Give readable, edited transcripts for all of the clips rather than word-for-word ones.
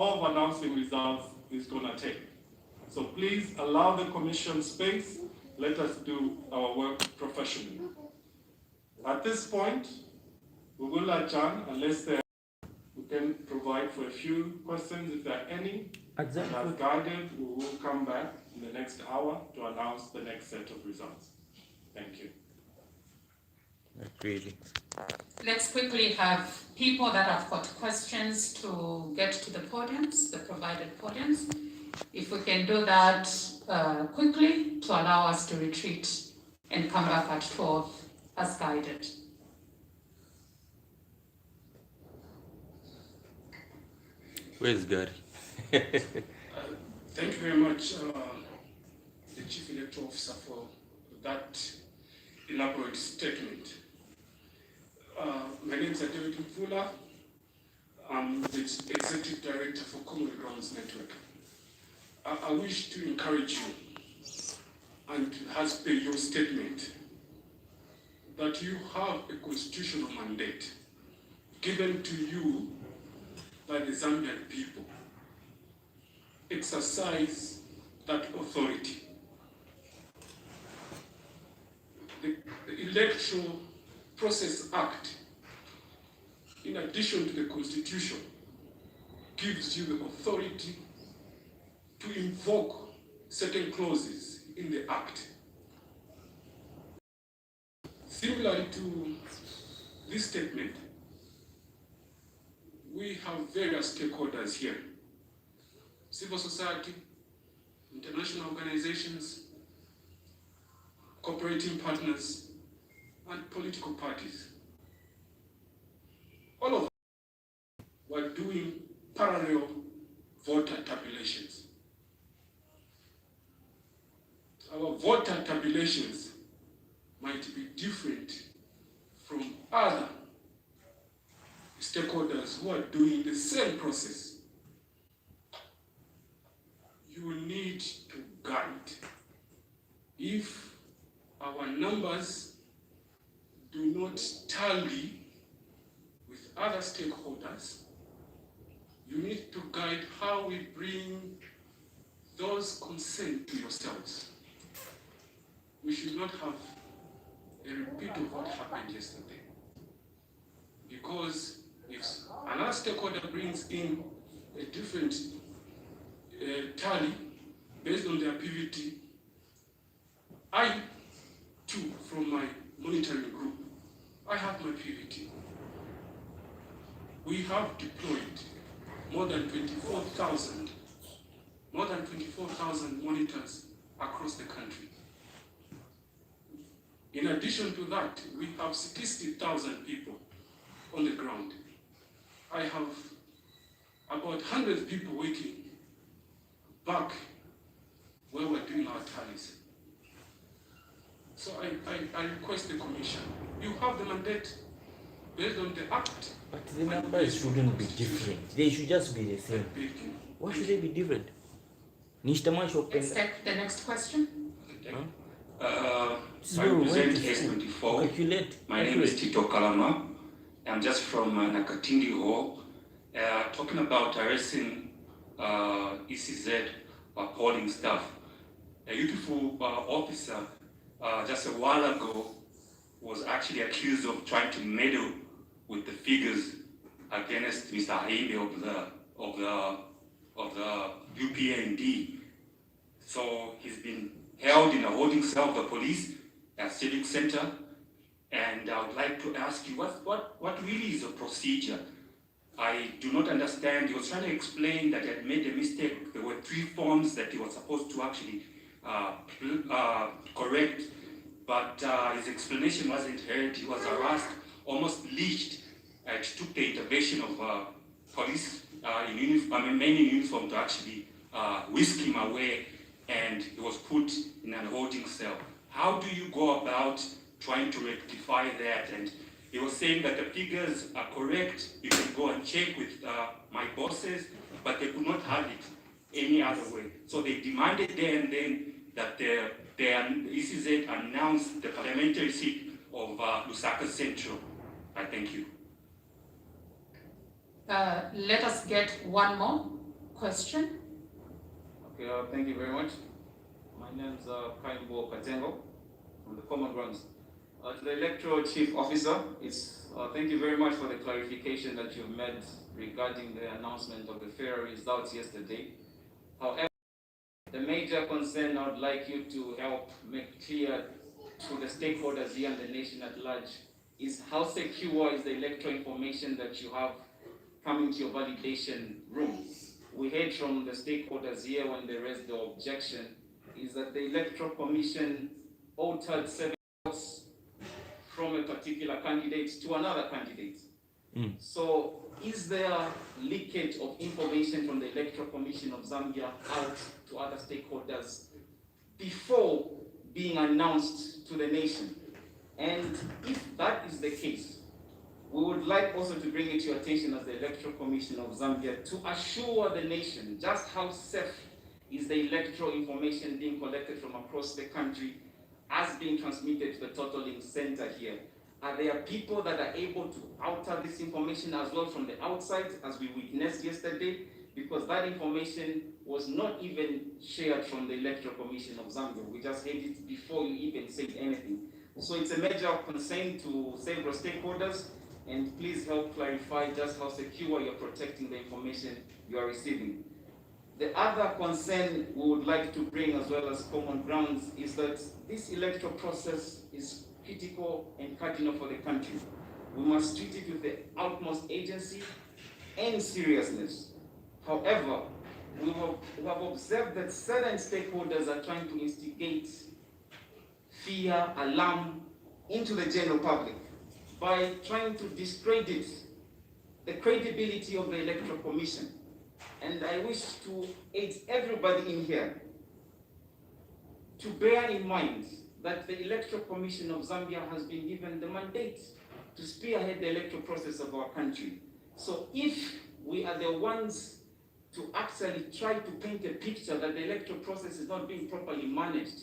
of announcing results is going to take. So please allow the commission space. Let us do our work professionally. At this point, we will adjourn unless we can provide for a few questions if there are any. Exactly. And as guided, we will come back in the next hour to announce the next set of results. Thank you. Really. Let's quickly have people that have got questions to get to the podiums, the provided podiums. If we can do that quickly to allow us to retreat and come back at 12 as guided. Where's Gary? Thank you very much, the Chief Electoral Officer, for that elaborate statement. My name is David Mvula. I'm the Executive Director for Common Grounds Network. I wish to encourage you, and as per your statement, that you have a constitutional mandate given to you by the Zambian people. Exercise that authority. The Electoral Process Act, in addition to the Constitution, gives you the authority to invoke certain clauses in the Act. Similarly to this statement, we have various stakeholders here: civil society, international organizations, cooperating partners, and political parties. All of us were doing parallel voter tabulations. Our voter tabulations might be different from other stakeholders who are doing the same process. You need to guide. If our numbers do not tally with other stakeholders, you need to guide how we bring those concerned to yourselves. We should not have a repeat of what happened yesterday. Because if another stakeholder brings in a different tally based on their PVT, I, too, from my monitoring group, I have my PVT. We have deployed more than 24,000 monitors across the country. In addition to that, we have 60,000 people on the ground. I have about 100 people working back where we're doing our tallies. So I request the Commission, you have the mandate based on the Act. But the numbers shouldn't be different. They should just be the same. Why should they be different? Let's take the next question. I represent S24. My name is Tito Kalama. I'm just from Nakatindi Hall. Talking about arresting ECZ polling staff. A youthful officer just a while ago was actually accused of trying to meddle with the figures against Mr. Haimbe of the UPND. So he's been held in a holding cell of the police at Civic Center. And I would like to ask you, what really is the procedure? I do not understand. He was trying to explain that he had made a mistake. There were 3 forms that he was supposed to actually correct, but his explanation wasn't heard. He was harassed, almost lynched. It took the intervention of police in uniform, men in uniform, to actually whisk him away, and he was put in a holding cell. How do you go about trying to rectify that? And he was saying that the figures are correct. You can go and check with my bosses, but they could not have it any other way. So they demanded there and then that the ECZ announced the parliamentary seat of Lusaka Central. I thank you. Let us get one more question. Okay, thank you very much. My name is Kaimbo Katengo from the Common Grounds. To the Electoral Chief Officer, thank you very much for the clarification that you've made regarding the announcement of the fair results yesterday. However, the major concern I would like you to help make clear to the stakeholders here and the nation at large is how secure is the electoral information that you have coming to your validation room. We heard from the stakeholders here when they raised the objection is that the Electoral Commission altered 7 votes from a particular candidate to another candidate. So is there leakage of information from the Electoral Commission of Zambia out to other stakeholders before being announced to the nation? And if that is the case, we would like also to bring it to your attention as the Electoral Commission of Zambia to assure the nation just how safe is the electoral information being collected from across the country as being transmitted to the totaling center here. Are there people that are able to alter this information as well from the outside, as we witnessed yesterday? Because that information was not even shared from the Electoral Commission of Zambia. We just had it before you even said anything. So it's a major concern to several stakeholders, and please help clarify just how secure you're protecting the information you are receiving. The other concern we would like to bring as well as Common Grounds is that this electoral process is critical and cardinal for the country. We must treat it with the utmost agency and seriousness. However, we have observed that certain stakeholders are trying to instigate fear, alarm into the general public by trying to discredit the credibility of the Electoral Commission. And I wish to aid everybody in here to bear in mind that the Electoral Commission of Zambia has been given the mandate to spearhead the electoral process of our country. So if we are the ones to actually try to paint a picture that the electoral process is not being properly managed,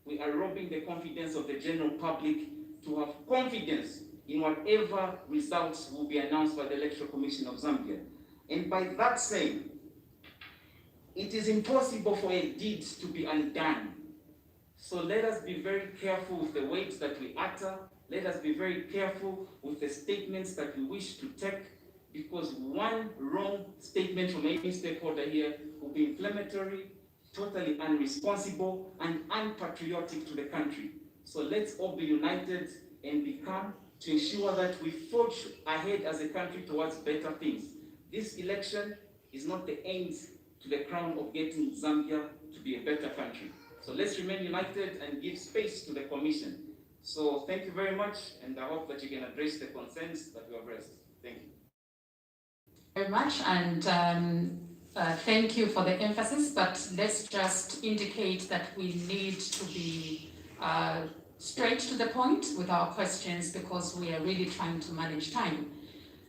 we are robbing the confidence of the general public to have confidence in whatever results will be announced by the Electoral Commission of Zambia. And by that saying, it is impossible for a deed to be undone. So let us be very careful with the words that we utter. Let us be very careful with the statements that we wish to take, because one wrong statement from any stakeholder here will be inflammatory, totally unresponsible, and unpatriotic to the country. So let's all be united and be calm to ensure that we forge ahead as a country towards better things. This election is not the end to the crown of getting Zambia to be a better country. So let's remain united and give space to the Commission. So thank you very much, and I hope that you can address the concerns that we have raised. Thank you. Very much, and thank you for the emphasis, but let's just indicate that we need to be straight to the point with our questions, because we are really trying to manage time.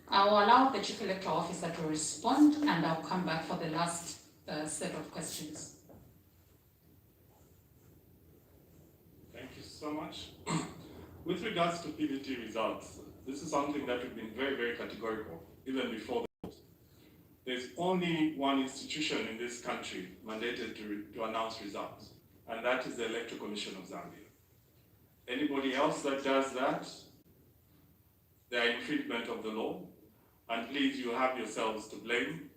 I will allow the Chief Electoral Officer to respond, and I'll come back for the last set of questions. Thank you so much. With regards to PVT results, this is something that we've been very, very categorical, even before the vote. There's only one institution in this country mandated to announce results, and that is the Electoral Commission of Zambia. Anybody else that does that, they are infringement of the law, and please, you have yourselves to blame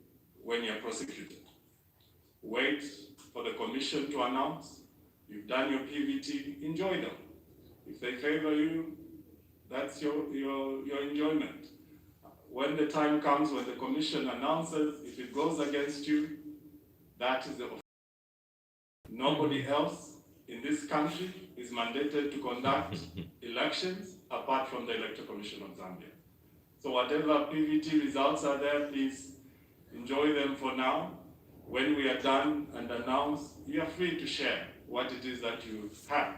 when you're prosecuted. Wait for the commission to announce. You've done your PVT, enjoy them. If they favor you, that's your enjoyment. When the time comes when the commission announces, if it goes against you, that is the offense. Nobody else in this country is mandated to conduct elections apart from the Electoral Commission of Zambia. So whatever PVT results are there, please enjoy them for now. When we are done and announced, you are free to share what it is that you have.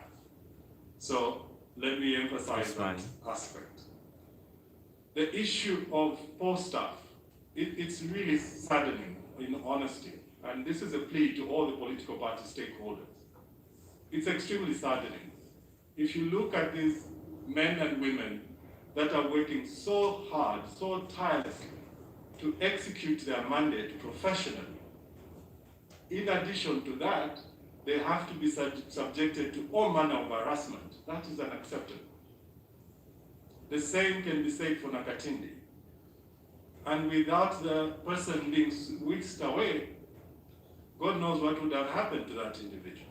So let me emphasize that aspect. The issue of poll staff, it's really saddening, in honesty, and this is a plea to all the political party stakeholders. It's extremely saddening. If you look at these men and women that are working so hard, so tirelessly to execute their mandate professionally, In addition to that, they have to be subjected to all manner of harassment. That is unacceptable. The same can be said for Nakatindi. And without the person being whisked away, God knows what would have happened to that individual.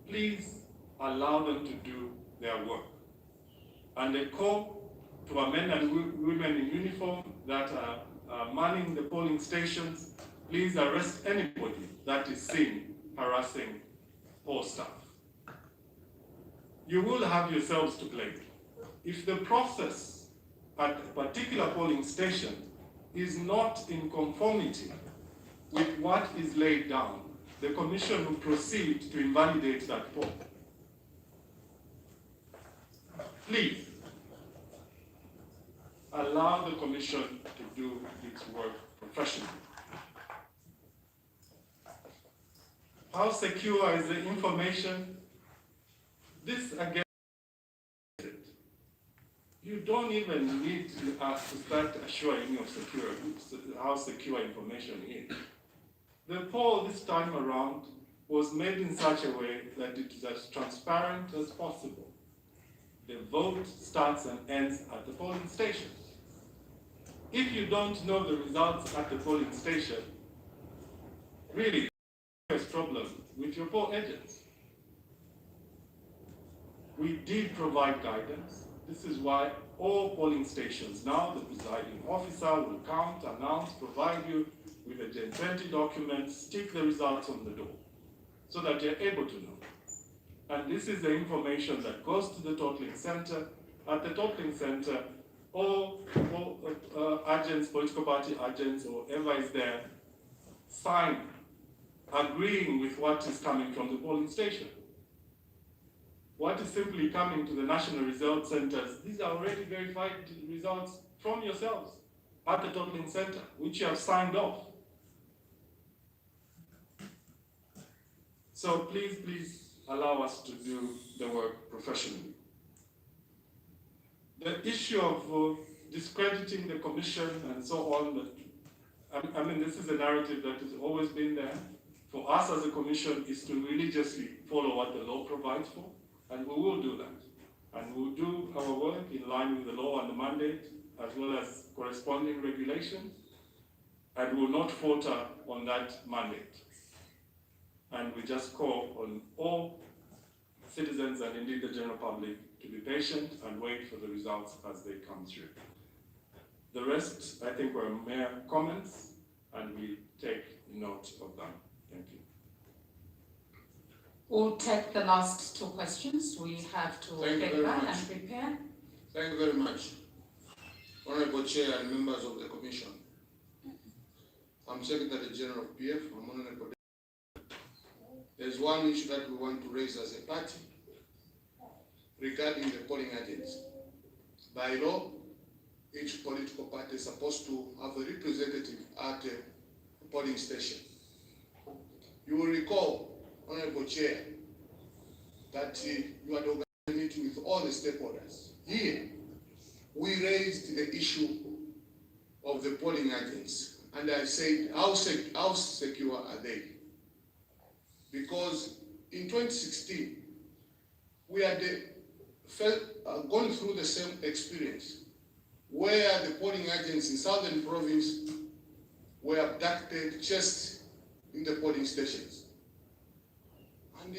Please allow them to do their work. And a call to our men and women in uniform that are manning the polling stations, please arrest anybody that is seen harassing poll staff. You will have yourselves to blame. If the process at a particular polling station is not in conformity with what is laid down, the Commission will proceed to invalidate that poll. Please, allow the Commission to do its work professionally. How secure is the information? This again, you don't even need to start assuring of how secure information is. The poll this time around was made in such a way that it is as transparent as possible. The vote starts and ends at the polling station. If you don't know the results at the polling station, really, there's a problem with your poll agents. We did provide guidance. This is why all polling stations now, the presiding officer will count, announce, provide you with a Gen 20 document, stick the results on the door, so that you're able to know. And this is the information that goes to the totaling center. At the totaling center, all agents, political party agents, or whoever is there, sign agreeing with what is coming from the polling station. What is simply coming to the national result centers, these are already verified results from yourselves at the totaling center, which you have signed off. So please allow us to do the work professionally. The issue of discrediting the Commission and so on, I mean, this is a narrative that has always been there. For us as a Commission is to religiously follow what the law provides for, and we will do that. And we'll do our work in line with the law and the mandate, as well as corresponding regulations, and will not falter on that mandate. And we just call on all citizens and indeed the general public to be patient and wait for the results as they come through. The rest, I think, were mere comments, and we take note of them. Thank you. We'll take the last two questions. We have to get back and prepare. Thank you very much. Honorable Chair and members of the Commission. I'm Secretary General of PF. I'm Honorable. There's one issue that we want to raise as a party regarding the polling agents. By law, each political party is supposed to have a representative at a polling station. You will recall, Honorable Chair, that you had organized a meeting with all the stakeholders. Here, we raised the issue of the polling agents, and I said, how secure are they? Because in 2016, we had gone through the same experience where the polling agents in Southern Province were abducted just in the polling stations. And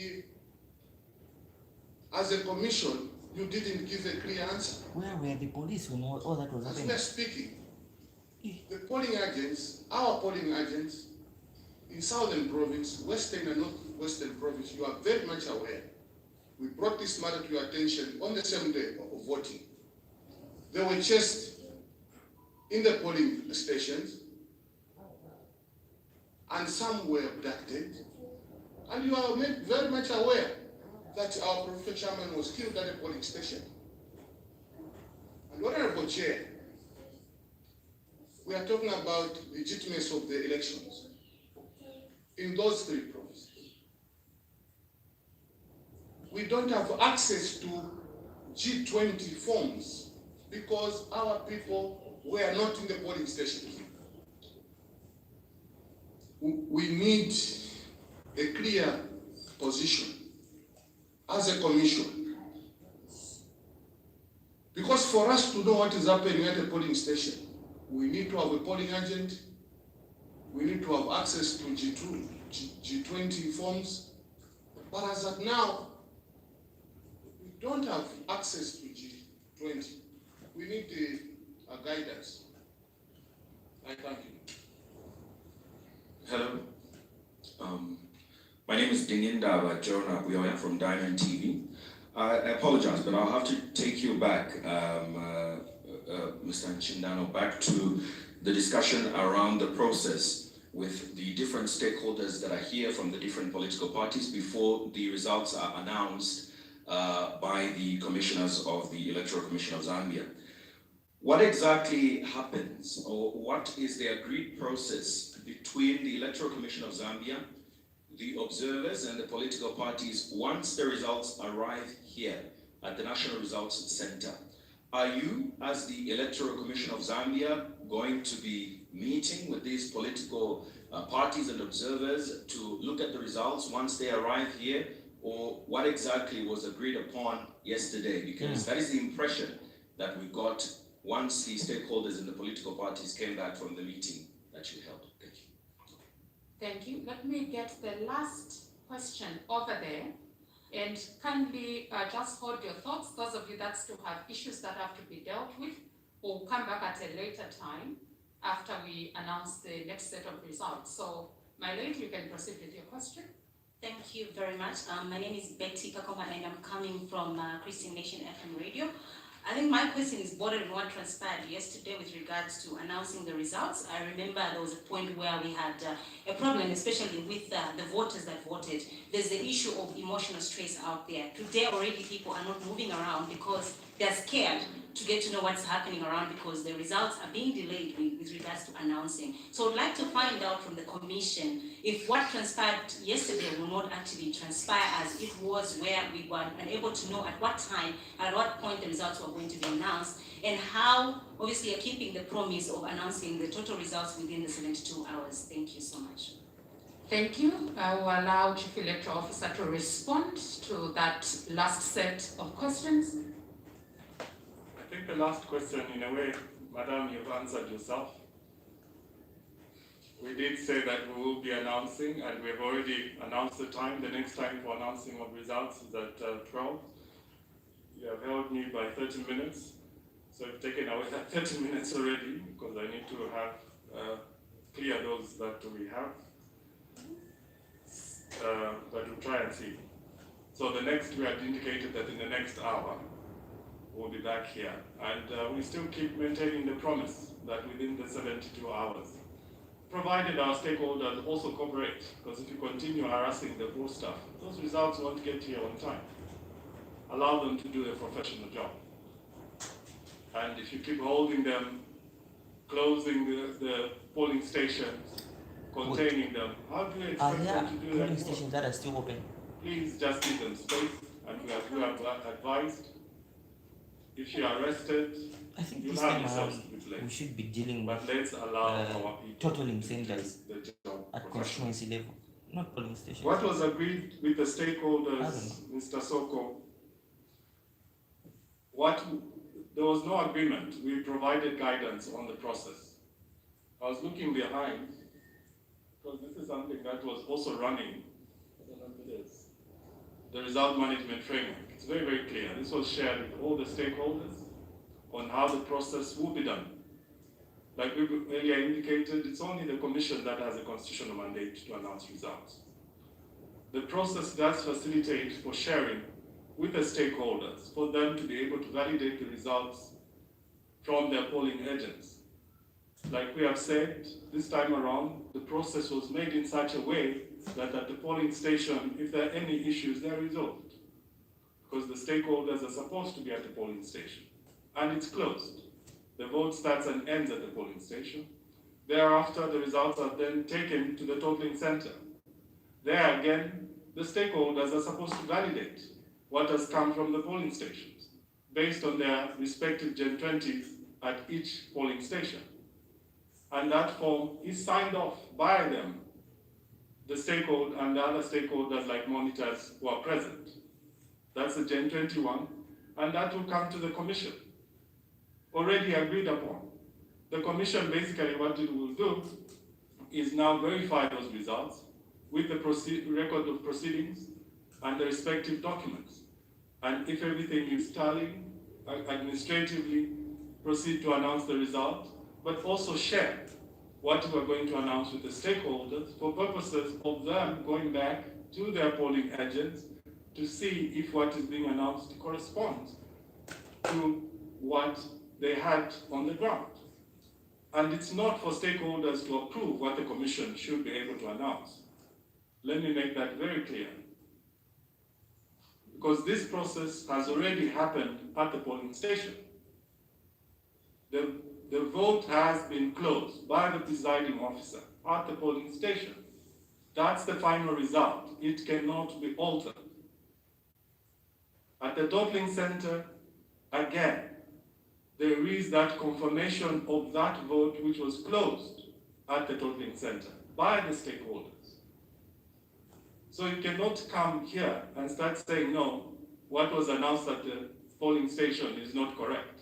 as a commission, you didn't give a clear answer. Where were the police when all that was As happening? we are speaking, the polling agents, our polling agents, in Southern Province, Western and Northwestern Province, you are very much aware. We brought this matter to your attention on the same day of voting. They were chased in the polling stations, and some were abducted. And you are very much aware that our Prefect Chairman was killed at a polling station. And Honorable Chair, we are talking about legitimacy of the elections in those three provinces. We don't have access to G20 forms because our people were not in the polling stations. We need a clear position as a commission. Because for us to know what is happening at a polling station, we need to have a polling agent, we need to have access to G20 forms, but as of now, we don't have access to G20. We need a guidance. I thank you. Hello. My name is Dinginda Jonah Buyoya from Diamond TV. I apologize, but I'll have to take you back, Mr. Nchindano, back to the discussion around the process with the different stakeholders that are here from the different political parties before the results are announced by the commissioners of the Electoral Commission of Zambia. What exactly happens, or what is the agreed process between the Electoral Commission of Zambia, the observers and the political parties once the results arrive here at the National Results Center? Are you, as the Electoral Commission of Zambia, going to be meeting with these political parties and observers to look at the results once they arrive here? Or what exactly was agreed upon yesterday? Because that is the impression that we got once the stakeholders and the political parties came back from the meeting that you held. Thank you. Thank you. Let me get the last question over there. And kindly just hold your thoughts. Those of you that still have issues that have to be dealt with, will come back at a later time after we announce the next set of results. So, my lady, you can proceed with your question. Thank you very much. My name is Betty Kakoma and I'm coming from Christian Nation FM Radio. I think my question is bordered on what transpired yesterday with regards to announcing the results. I remember there was a point where we had a problem, especially with the voters that voted. There's the issue of emotional stress out there. Today already people are not moving around because they're scared to get to know what's happening around because the results are being delayed with regards to announcing. So I'd like to find out from the commission if what transpired yesterday will not actually transpire as it was, where we were unable to know at what time, at what point the results were going to be announced, and how obviously you're keeping the promise of announcing the total results within the 72 hours. Thank you so much. Thank you. I will allow Chief Electoral Officer to respond to that last set of questions. I think the last question, in a way, Madam, you've answered yourself. We did say that we will be announcing, and we've already announced the time. The next time for announcing of results is at 12. You have held me by 30 minutes, so I've taken away that 30 minutes already, because I need to have clear those that we have. But we'll try and see. So the next, we had indicated that in the next hour, we'll be back here. And we still keep maintaining the promise that within the 72 hours, provided our stakeholders also cooperate, because if you continue harassing the poor staff, those results won't get here on time. Allow them to do their professional job. And if you keep holding them, closing the polling stations, containing them, how do you expect them to do their polling work? stations that are still open? Please just give them space, and we have advised. If you are arrested, I think you'll this have time yourselves around to be blamed. we should be dealing But with let's allow our people totaling to centers do the job at professionally. constituency level, not polling stations. What was agreed with the I don't stakeholders, Mr. Soko? There was no agreement. We provided guidance on the process. I was looking behind, because this is something that was also running, I don't know if it is, the result management framework. It's very, very clear. This was shared with all the stakeholders on how the process will be done. Like we earlier indicated, it's only the Commission that has a constitutional mandate to announce results. The process does facilitate for sharing with the stakeholders, for them to be able to validate the results from their polling agents. Like we have said, this time around, the process was made in such a way that at the polling station, if there are any issues, they're resolved. Because the stakeholders are supposed to be at the polling station. And it's closed. The vote starts and ends at the polling station. Thereafter, the results are then taken to the totaling center. There again, the stakeholders are supposed to validate what has come from the polling stations, based on their respective Gen 20s at each polling station. And that form is signed off by them the stakeholder and the other stakeholders like monitors who are present. That's the Gen 21, and that will come to the Commission, already agreed upon. The Commission basically what it will do is now verify those results with the record of proceedings and the respective documents. And if everything is tallying, administratively proceed to announce the result, but also share what we are going to announce with the stakeholders for purposes of them going back to their polling agents to see if what is being announced corresponds to what they had on the ground. And it's not for stakeholders to approve what the Commission should be able to announce. Let me make that very clear. Because this process has already happened at the polling station. The vote has been closed by the presiding officer at the polling station. That's the final result. It cannot be altered. At the totaling center, again, there is that confirmation of that vote which was closed at the totaling center by the stakeholders. So you cannot come here and start saying, no, what was announced at the polling station is not correct.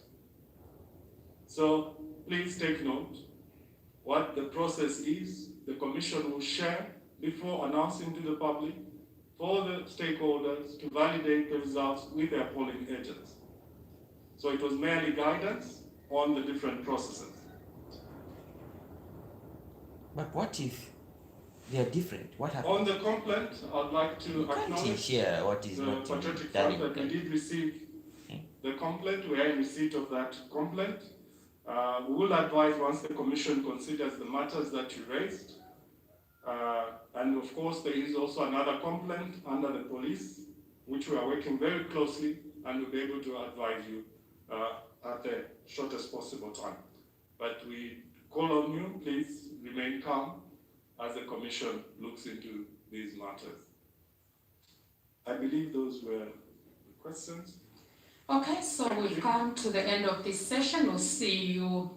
So please take note what the process is. The Commission will share before announcing to the public for the stakeholders to validate the results with their polling agents. So it was merely guidance on the different processes. But what if they are different? What happens? On the complaint, I'd like to acknowledge Share what is the not patriotic done. fact that we did receive the complaint. We are in receipt of that complaint. We will advise once the Commission considers the matters that you raised. And of course, there is also another complaint under the police, which we are working very closely, and we'll be able to advise you at the shortest possible time. But we call on you, please remain calm as the Commission looks into these matters. I believe those were the questions. Okay, so we've come to the end of this session. We'll see you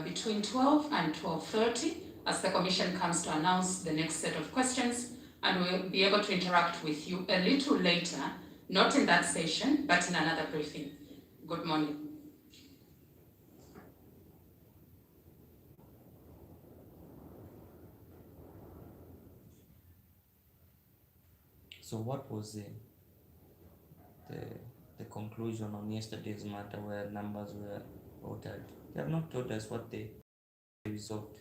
between 12 and 12:30 as the Commission comes to announce the next set of questions, and we'll be able to interact with you a little later, not in that session, but in another briefing. Good morning. So what was the conclusion on yesterday's matter where numbers were altered? They have not told us what they resolved.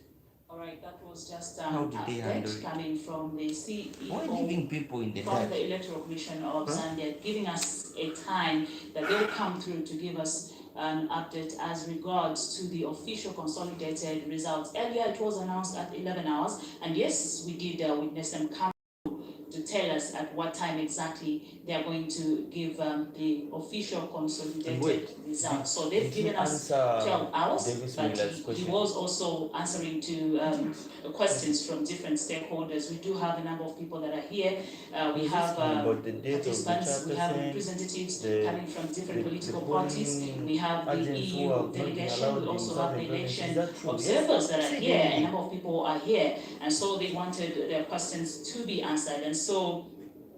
All right, that was just How did they handle it? coming from the CEO. Why leaving people in the from dark? the Electoral Commission of Zambia, giving us a time that they will come through to give us an update as regards to the official consolidated results. Earlier, it was announced at 11 hours, and yes, we did witness them come to tell us at what time exactly they are going to give the official consolidated results. So they've given us 12 hours, but he was also answering to questions from different stakeholders. We do have a number of people that are here. We have participants, we have representatives coming from different political parties. We have the EU delegation, we also have the election observers that are here. A number of people are here, and so they wanted their questions to be answered. And so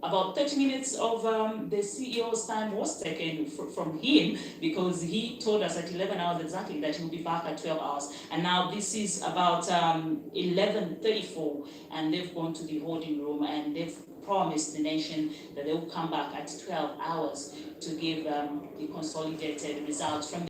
about 30 minutes of the CEO's time was taken from him, because he told us at 11 hours exactly that he will be back at 12 hours. And now this is about 11:34, and they've gone to the holding room and they've promised the nation that they will come back at 12 hours to give the consolidated results from